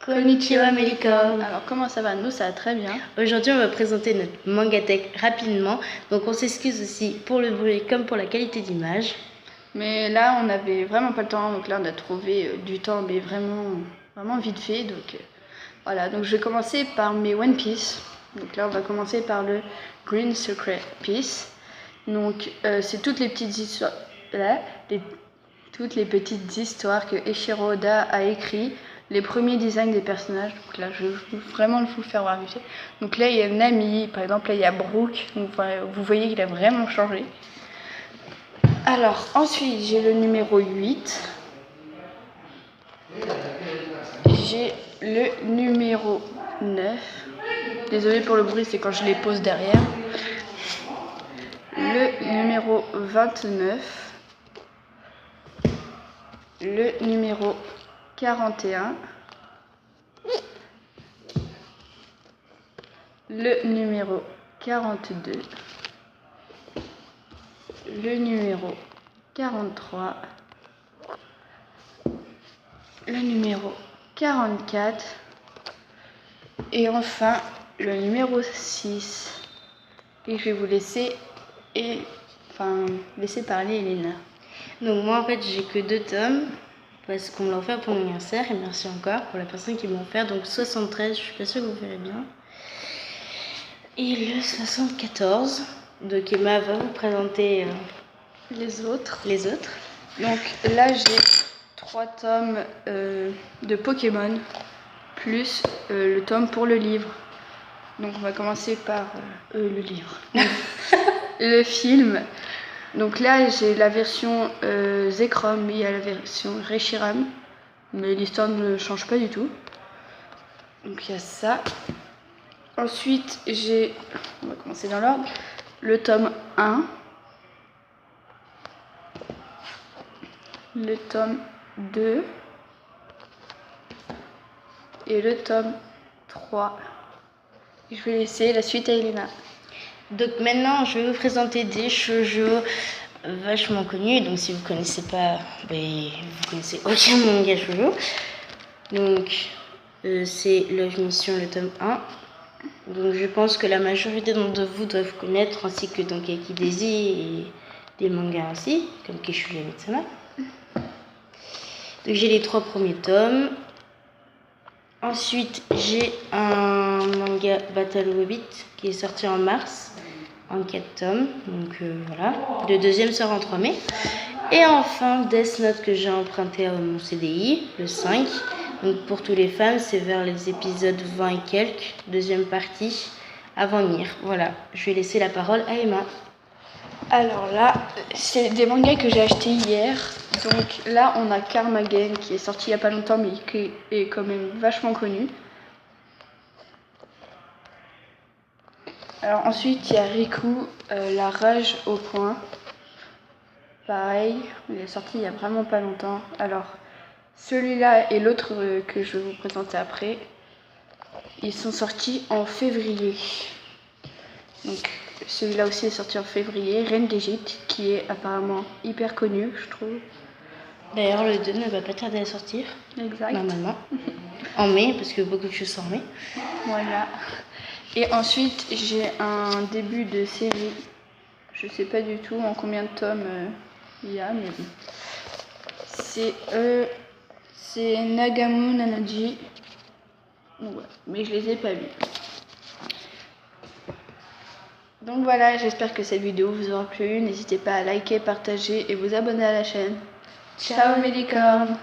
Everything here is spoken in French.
Konnichiwa Melicorne. Alors comment ça va? Nous ça va très bien. Aujourd'hui on va présenter notre Mangatech rapidement. Donc on s'excuse aussi pour le bruit comme pour la qualité d'image. Mais là on n'avait vraiment pas le temps, donc là on a trouvé du temps mais vraiment vite fait. Donc voilà, donc je vais commencer par mes One Piece. Donc là on va commencer par le Green Secret Piece. Donc c'est toutes les petites histoires toutes les petites histoires que Eiichiro Oda a écrit, les premiers designs des personnages. Donc là, je veux vraiment vous faire voir vite. Donc là, il y a Nami, par exemple, là, il y a Brook. Donc, vous voyez qu'il a vraiment changé. Alors, ensuite, j'ai le numéro 8. J'ai le numéro 9. Désolée pour le bruit, c'est quand je les pose derrière. Le numéro 29. Le numéro 41, le numéro 42, le numéro 43, le numéro 44 et enfin le numéro 6. Et je vais vous laisser parler Elena. Donc moi en fait j'ai que 2 tomes parce qu'on me l'a offert pour mon anniversaire et merci encore pour la personne qui m'a offert. Donc 73, je suis pas sûre que vous verrez bien. Et le 74. Donc Emma va vous présenter les autres. Donc là j'ai 3 tomes de Pokémon plus le tome pour le livre. Donc on va commencer par le livre. Le film. Donc là j'ai la version Zekrom et il y a la version Reshiram, mais l'histoire ne change pas du tout. Donc il y a ça. Ensuite on va commencer dans l'ordre, le tome 1, le tome 2 et le tome 3. Je vais laisser la suite à Elena. Donc maintenant, je vais vous présenter des shoujo vachement connus. Donc si vous connaissez pas, vous connaissez aucun manga shoujo. Donc c'est Love Mission, le tome 1. Donc je pense que la majorité d'entre vous doivent connaître, ainsi que donc Yaiki Daisy et des mangas aussi, comme Keshuya Mitsama. Donc j'ai les 3 premiers tomes. Ensuite j'ai un manga Battle Rabbit qui est sorti en mars en 4 tomes, donc voilà. Le deuxième sort en 3 mai. Et enfin Death Note que j'ai emprunté à mon CDI, le 5. Donc pour tous les fans, c'est vers les épisodes 20 et quelques, deuxième partie, avant Nier. Voilà, je vais laisser la parole à Emma. Alors là, c'est des mangas que j'ai achetés hier. Donc là, on a Karma Game qui est sorti il n'y a pas longtemps, mais qui est quand même vachement connu. Alors ensuite, il y a Riku, La Rage au point. Pareil, il est sorti il n'y a vraiment pas longtemps. Alors, celui-là et l'autre que je vais vous présenter après, ils sont sortis en février. Donc celui-là aussi est sorti en février, Reine d'Égypte, qui est apparemment hyper connu, je trouve. D'ailleurs, le 2 ne va pas tarder à sortir. Exact. Normalement. En mai, parce que beaucoup de choses sont en mai. Voilà. Et ensuite, j'ai un début de série. Je sais pas du tout en combien de tomes il y a, mais bon. C'est Nagamu Nanaji. Ouais, mais je les ai pas vus. Donc voilà, j'espère que cette vidéo vous aura plu. N'hésitez pas à liker, partager et vous abonner à la chaîne. Ciao mes licornes!